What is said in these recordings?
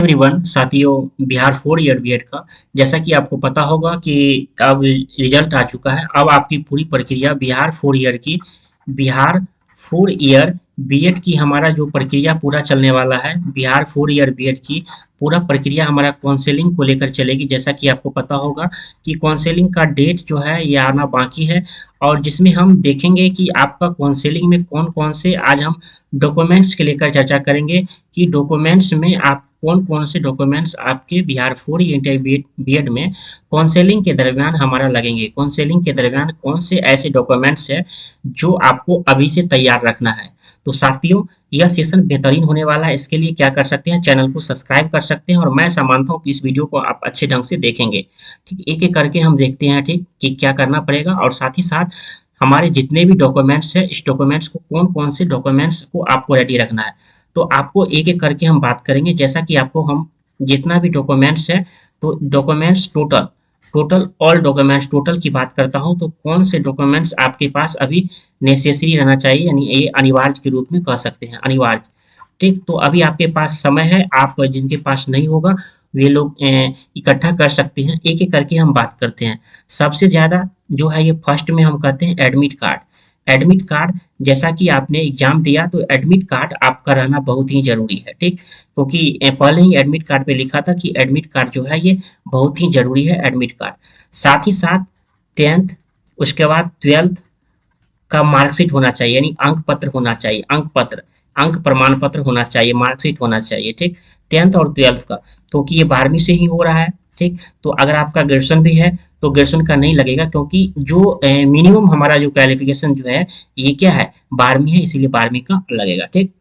Everyone साथियों, Bihar 4 year BEd का जैसा कि आपको पता होगा कि अब रिजल्ट आ चुका है। अब आपकी पूरी प्रक्रिया बिहार 4 ईयर बीएड की हमारा जो प्रक्रिया पूरा चलने वाला है। बिहार 4 ईयर बीएड की पूरा प्रक्रिया हमारा काउंसलिंग को लेकर चलेगी। जैसा कि आपको पता होगा कि काउंसलिंग का डेट जो है ये आना बाकी है, और जिसमें हम देखेंगे कि आपका काउंसलिंग में कौन कौन से आज हम डॉक्यूमेंट्स के लेकर चर्चा करेंगे कि डॉक्यूमेंट्स में आप कौन कौन से डॉक्यूमेंट्स आपके बिहार 4 ईयर बीएड में काउंसलिंग के दरमियान हमारा लगेंगे। काउंसलिंग के दरमियान कौन से ऐसे डॉक्यूमेंट्स है जो आपको अभी से तैयार रखना है। तो साथियों, यह सेशन बेहतरीन होने वाला है। इसके लिए क्या कर सकते हैं, चैनल को सब्सक्राइब कर सकते हैं, और मैं ऐसा मानता हूँ कि इस वीडियो को आप अच्छे ढंग से देखेंगे। ठीक, एक एक करके हम देखते हैं ठीक कि क्या करना पड़ेगा, और साथ ही साथ हमारे जितने भी डॉक्यूमेंट्स है इस डॉक्यूमेंट्स को कौन कौन से डॉक्यूमेंट्स को आपको रेडी रखना है। तो आपको एक एक करके हम बात करेंगे। जैसा कि आपको हम जितना भी डॉक्यूमेंट्स है, तो documents total total all documents total की बात करता हूं, तो कौन से डॉक्यूमेंट्स आपके पास अभी नेसेसरी रहना चाहिए, यानी ये अनिवार्य के रूप में कह सकते हैं, अनिवार्य। ठीक, तो अभी आपके पास समय है। आप जिनके पास नहीं होगा वे लोग इकट्ठा कर सकते हैं। एक एक करके हम बात करते हैं। सबसे ज़्यादा जो है ये फर्स्ट में हम कहते हैं एडमिट कार्ड। एडमिट कार्ड, जैसा कि आपने एग्जाम दिया तो एडमिट कार्ड आपका रहना बहुत ही जरूरी है। ठीक, क्योंकि पहले ही एडमिट कार्ड पे लिखा था कि एडमिट कार्ड जो है ये बहुत ही जरूरी है, एडमिट कार्ड। साथ ही साथ 10th, उसके बाद 12th का मार्कशीट होना चाहिए, यानी अंक पत्र होना चाहिए, अंक पत्र, अंक प्रमाण पत्र होना चाहिए, मार्कशीट होना चाहिए। ठीक, 10th और 12th का, क्योंकि ये 12वीं से ही हो रहा है। ठीक, तो अगर आपका ग्रेजुएशन भी है तो ग्रेजुएशन का नहीं लगेगा, क्योंकि जो मिनिमम हमारा जो क्वालिफिकेशन जो है ये क्या है, 12वीं है, इसीलिए 12वीं का लगेगा। ठीक,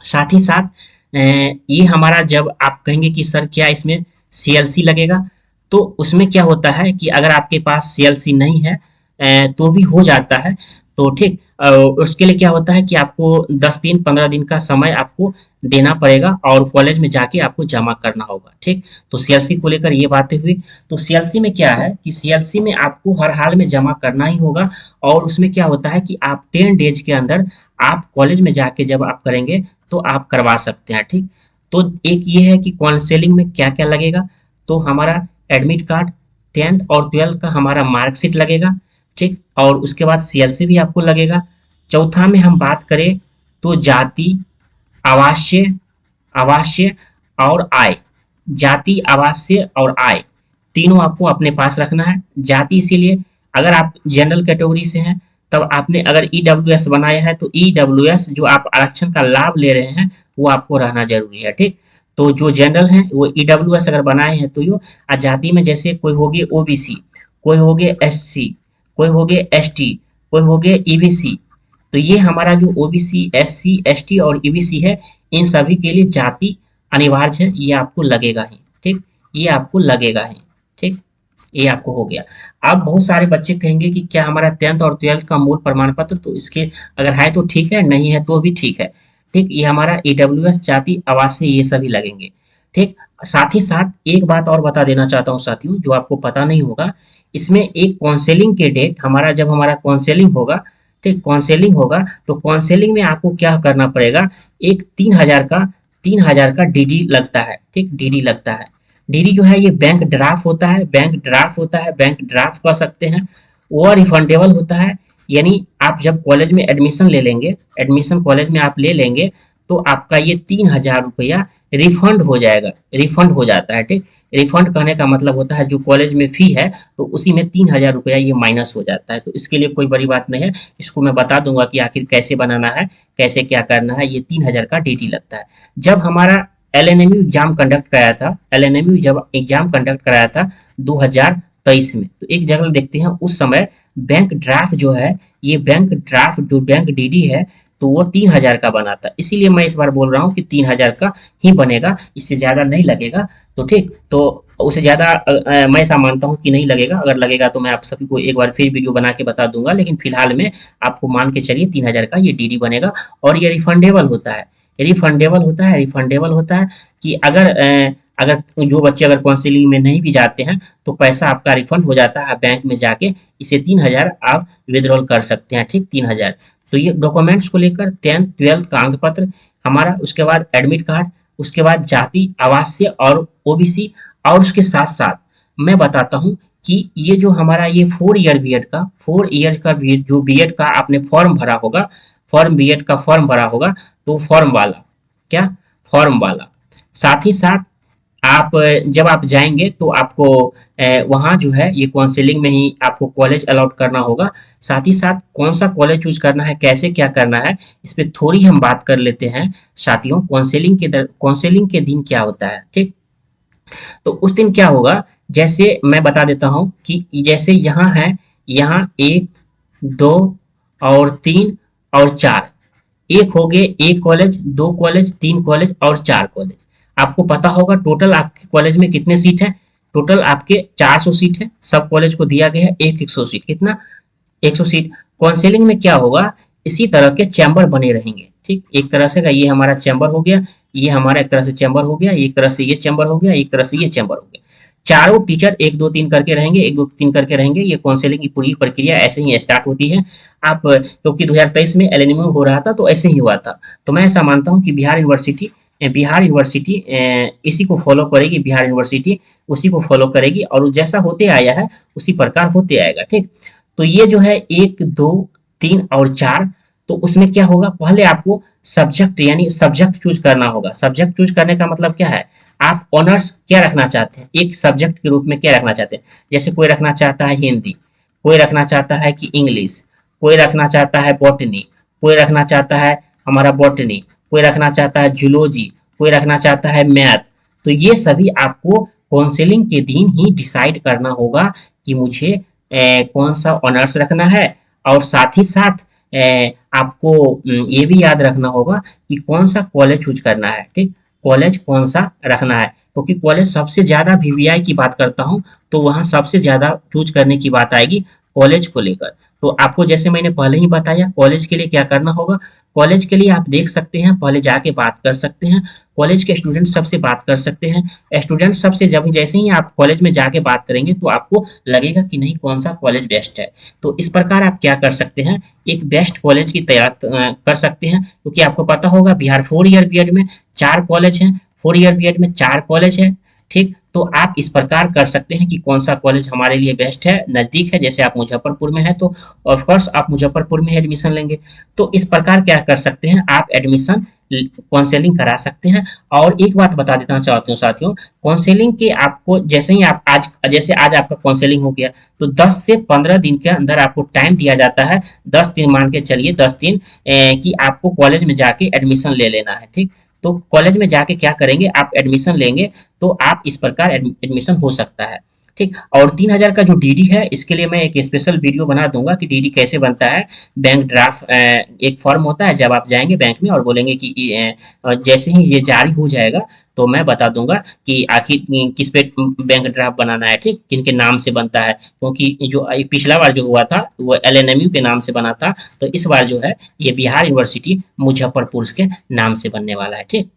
साथ ही साथ ये हमारा, जब आप कहेंगे कि सर क्या इसमें सीएलसी लगेगा, तो उसमें क्या होता है कि अगर आपके पास सीएलसी नहीं है तो भी हो जाता है। तो ठीक, उसके लिए क्या होता है कि आपको 10 दिन 15 दिन का समय आपको देना पड़ेगा, और कॉलेज में जाके आपको जमा करना होगा। ठीक, तो सीएलसी को लेकर ये बातें हुई। तो सीएलसी में क्या है कि सीएलसी में आपको हर हाल में जमा करना ही होगा, और उसमें क्या होता है कि आप 10 डेज के अंदर आप कॉलेज में जाके जब आप करेंगे तो आप करवा सकते हैं। ठीक, तो एक ये है कि काउंसलिंग में क्या क्या लगेगा। तो हमारा एडमिट कार्ड, 10th और 12th का हमारा मार्कशीट लगेगा। ठीक, और उसके बाद सीएलसी भी आपको लगेगा। चौथा में हम बात करें तो जाति, आवासीय, आवासीय और आय। जाति, आवासीय और आय तीनों आपको अपने पास रखना है। जाति इसीलिए, अगर आप जनरल कैटेगरी से हैं तब आपने अगर ईडब्ल्यूएस बनाया है तो ईडब्ल्यूएस जो आप आरक्षण का लाभ ले रहे हैं वो आपको रहना जरूरी है। ठीक, तो जो जनरल हैं वो ईडब्ल्यूएस अगर बनाए हैं तो यो। जाति में जैसे कोई हो गए ओबीसी, कोई हो गए एससी, कोई हो गए एसटी, कोई हो गए ईबीसी। तो ये हमारा जो ओबीसी, एससी, एसटी और ईबीसी है, इन सभी के लिए जाति अनिवार्य है, ये आपको लगेगा ही। ठीक, ये आपको लगेगा ही। ठीक, ये आपको हो गया। अब बहुत सारे बच्चे कहेंगे कि क्या हमारा 10th और 12th का मूल प्रमाण पत्र, तो इसके अगर है तो ठीक है, नहीं है तो भी ठीक है। ठीक, ये हमारा ईडब्ल्यूएस, जाति, आवासीय ये सभी लगेंगे। ठीक, साथ ही साथ एक बात और बता देना चाहता हूँ साथियों, जो आपको पता नहीं होगा। इसमें एक काउंसलिंग के डेट हमारा, जब हमारा काउंसलिंग होगा, ठीक, काउंसलिंग होगा तो काउंसलिंग में आपको क्या करना पड़ेगा, एक 3000 का डीडी लगता है। ठीक, डीडी लगता है। डीडी जो है ये बैंक ड्राफ्ट होता है, बैंक ड्राफ्ट होता है, बैंक ड्राफ्ट कह सकते हैं। वो रिफंडेबल होता है, यानी आप जब कॉलेज में एडमिशन ले लेंगे, एडमिशन कॉलेज में आप ले लेंगे तो आपका ये 3000 रुपया रिफंड हो जाएगा, रिफंड हो जाता है। ठीक, रिफंड कहने का मतलब होता है जो कॉलेज में फी है तो उसी में 3000 रुपया ये माइनस हो जाता है। तो इसके लिए कोई बड़ी बात नहीं है, इसको मैं बता दूंगा कि आखिर कैसे बनाना है, कैसे क्या करना है। ये 3000 का डीडी लगता है। जब हमारा एलएनएमयू एग्जाम कंडक्ट कराया था, एलएनएमयू जब एग्जाम कंडक्ट कराया था 2023 में, तो एक जगह देखते हैं उस समय बैंक ड्राफ्ट जो है, ये बैंक ड्राफ्ट जो बैंक डीडी है तो वो 3000 का बना था। इसीलिए मैं इस बार बोल रहा हूँ कि 3000 का ही बनेगा, इससे ज्यादा नहीं लगेगा। तो ठीक, तो उससे ज्यादा मैं ऐसा मानता हूँ कि नहीं लगेगा। अगर लगेगा तो मैं आप सभी को एक बार फिर वीडियो बना के बता दूंगा, लेकिन फिलहाल में आपको मान के चलिए 3000 का ये डीडी बनेगा। और ये रिफंडेबल होता है, रिफंडेबल होता है, रिफंडेबल होता है कि अगर जो बच्चे अगर काउंसिलिंग में नहीं भी जाते हैं तो पैसा आपका रिफंड हो जाता है। आप बैंक में जाके इसे 3000 आप विड्रॉल कर सकते हैं। ठीक, 3000। तो ये डॉक्यूमेंट्स को लेकर 10th 12th का अंक पत्र हमारा, उसके बाद एडमिट कार्ड, उसके बाद जाति, आवासीय और ओबीसी, और उसके साथ साथ मैं बताता हूँ कि ये जो हमारा ये 4 ईयर बीएड का 4 ईयर का जो बीएड का आपने फॉर्म भरा होगा, फॉर्म बीएड का फॉर्म भरा होगा, तो फॉर्म वाला क्या, फॉर्म वाला, साथ ही साथ आप जब आप जाएंगे तो आपको वहाँ जो है ये काउंसलिंग में ही आपको कॉलेज अलॉट करना होगा। साथ ही साथ कौन सा कॉलेज चूज करना है, कैसे क्या करना है, इस पे थोड़ी हम बात कर लेते हैं साथियों। काउंसलिंग के दिन क्या होता है, ठीक। तो उस दिन क्या होगा, जैसे मैं बता देता हूँ कि जैसे यहाँ है, यहाँ 1, 2 और 3 और 4, एक हो गए, एक कॉलेज, दो कॉलेज, तीन कॉलेज और चार कॉलेज। आपको पता होगा टोटल आपके कॉलेज में कितने सीट है, टोटल आपके 400 सीट है, सब कॉलेज को दिया गया है एक 100 सीट, कितना, 100 सीट। काउंसलिंग में क्या होगा, इसी तरह के चैम्बर बने रहेंगे, ठीक। एक तरह से का ये हमारा चैम्बर हो गया, ये हमारा एक तरह से चैम्बर हो गया, एक तरह से ये चैम्बर हो गया, एक तरह से ये चैम्बर हो गया। चारों टीचर 1 2 3 करके रहेंगे, 1 2 3 करके रहेंगे। ये काउंसलिंग की पूरी प्रक्रिया ऐसे ही स्टार्ट होती है। आप क्योंकि 2023 में एलएनएमयू हो रहा था तो ऐसे ही हुआ था। तो मैं ऐसा मानता हूँ कि बिहार यूनिवर्सिटी इसी को फॉलो करेगी, बिहार यूनिवर्सिटी उसी को फॉलो करेगी, और जैसा होते आया है उसी प्रकार होते आएगा, ठीक। तो ये जो है 1 2 3 और 4, तो उसमें क्या होगा, पहले आपको सब्जेक्ट यानी सब्जेक्ट चूज करना होगा। सब्जेक्ट चूज करने का मतलब क्या है, आप ऑनर्स क्या रखना चाहते हैं, एक सब्जेक्ट के रूप में क्या रखना चाहते हैं। जैसे कोई रखना चाहता है हिंदी, कोई रखना चाहता है कि इंग्लिश, कोई रखना चाहता है बॉटनी, कोई रखना चाहता है हमारा बॉटनी, कोई रखना चाहता है जूलॉजी, कोई रखना चाहता है मैथ। तो ये सभी आपको काउंसलिंग के दिन ही डिसाइड करना होगा कि मुझे कौन सा ऑनर्स रखना है। और साथ ही साथ आपको ये भी याद रखना होगा कि कौन सा कॉलेज चूज करना है, ठीक। कॉलेज कौन सा रखना है, क्योंकि कॉलेज सबसे ज्यादा वीवीआई की बात करता हूँ तो वहाँ सबसे ज्यादा चूज करने की बात आएगी कॉलेज को लेकर। तो आपको जैसे मैंने पहले ही बताया कॉलेज के लिए क्या करना होगा। कॉलेज के लिए आप देख सकते हैं, पहले जाके बात कर सकते हैं, कॉलेज के स्टूडेंट सबसे बात कर सकते हैं। स्टूडेंट सबसे जब जैसे ही आप कॉलेज में जाके बात करेंगे तो आपको लगेगा कि नहीं कौन सा कॉलेज बेस्ट है। तो इस प्रकार आप क्या कर सकते हैं, एक बेस्ट कॉलेज की तैयार कर सकते हैं, क्योंकि आपको पता होगा बिहार 4 ईयर बीएड में 4 कॉलेज हैं, 4 ईयर बीएड में 4 कॉलेज है, ठीक। तो आप इस प्रकार कर सकते हैं कि कौन सा कॉलेज हमारे लिए बेस्ट है, नजदीक है। जैसे आप मुजफ्फरपुर में है तो ऑफ कोर्स आप मुजफ्फरपुर में एडमिशन लेंगे। तो इस प्रकार क्या कर सकते हैं, आप एडमिशन काउंसलिंग करा सकते हैं। और एक बात बता देना चाहता हूँ साथियों, काउंसलिंग के आपको जैसे ही आप आज जैसे आज आपका काउंसलिंग हो गया तो 10 से 15 दिन के अंदर आपको टाइम दिया जाता है। 10 दिन मान के चलिए, 10 दिन कि आपको कॉलेज में जाके एडमिशन ले लेना है, ठीक। तो कॉलेज में जाके क्या करेंगे, आप एडमिशन लेंगे तो आप इस प्रकार एडमिशन हो सकता है, ठीक। और 3000 का जो डीडी है इसके लिए मैं एक स्पेशल वीडियो बना दूंगा कि डीडी कैसे बनता है। बैंक ड्राफ्ट एक फॉर्म होता है, जब आप जाएंगे बैंक में और बोलेंगे कि जैसे ही ये जारी हो जाएगा तो मैं बता दूंगा कि आखिर किस पे बैंक ड्राफ्ट बनाना है, ठीक, किन के नाम से बनता है। क्योंकि जो पिछला बार जो हुआ था वो एलएनएमयू के नाम से बना था, तो इस बार जो है ये बिहार यूनिवर्सिटी मुजफ्फरपुर के नाम से बनने वाला है, ठीक।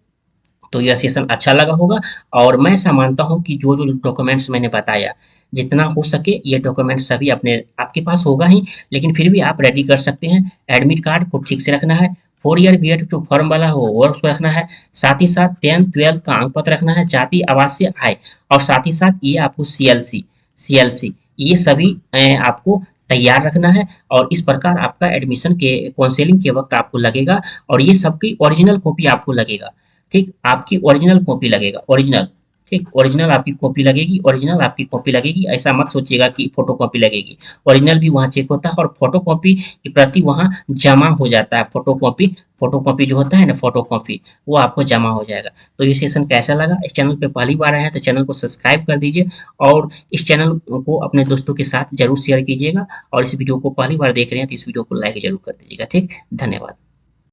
तो यह सेशन अच्छा लगा होगा। और मैं ऐसा मानता हूँ कि जो जो डॉक्यूमेंट्स मैंने बताया, जितना हो सके ये डॉक्यूमेंट सभी अपने आपके पास होगा ही, लेकिन फिर भी आप रेडी कर सकते हैं। एडमिट कार्ड को ठीक से रखना है, 4 ईयर बीएड जो फॉर्म वाला हो वो उसको रखना है, साथ ही साथ 10th 12th का अंक पत्र रखना है, जाति आवासीय आय, और साथ ही साथ ये आपको सीएलसी ये सभी आपको तैयार रखना है। और इस प्रकार आपका एडमिशन के काउंसलिंग के वक्त आपको लगेगा, और ये सबकी ओरिजिनल कॉपी आपको लगेगा, ठीक। आपकी ओरिजिनल कॉपी लगेगा, ओरिजिनल, ठीक। ओरिजिनल आपकी कॉपी लगेगी, ओरिजिनल आपकी कॉपी लगेगी। ऐसा मत सोचिएगा कि फोटो कॉपी लगेगी, ओरिजिनल भी वहाँ चेक होता है और फोटो कॉपी की प्रति वहाँ जमा हो जाता है। फोटो कॉपी जो होता है ना, फोटो कॉपी वो आपको जमा हो जाएगा। तो ये सेशन कैसा लगा, इस चैनल पे पहली बार आए हैं तो चैनल को सब्सक्राइब कर दीजिए, और इस चैनल को अपने दोस्तों के साथ जरूर शेयर कीजिएगा। और इस वीडियो को पहली बार देख रहे हैं तो इस वीडियो को लाइक जरूर कर दीजिएगा, ठीक। धन्यवाद।